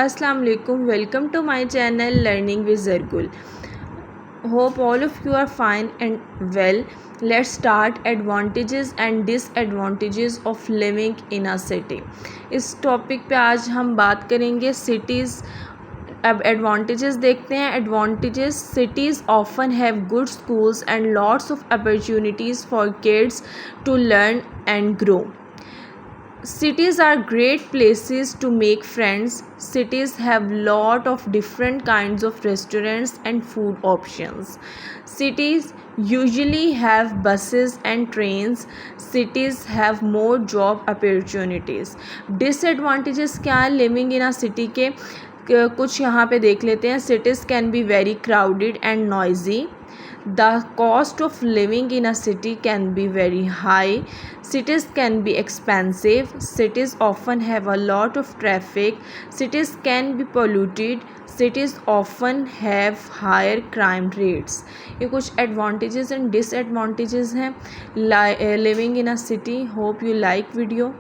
Assalamu alaikum. Welcome to my channel Learning with Zargul. Hope all of you are fine and well. Let's start advantages and disadvantages of living in a city. इस topic पे आज हम बात करेंगे cities. अब advantages देखते हैं. Advantages: cities often have good schools and lots of opportunities for kids to learn and grow. Cities are great places to make friends. Cities have lot of different kinds of restaurants and food options. Cities usually have buses and trains. Cities have more job opportunities. Disadvantages क्या है living in a city के? कुछ यहाँ पे देख लेते हैं. Cities can be very crowded and noisy. The cost of living in a city can be very high. Cities can be expensive. Cities often have a lot of traffic. Cities can be polluted. Cities often have higher crime rates. ये कुछ advantages and disadvantages हैं living in a city. Hope you like video.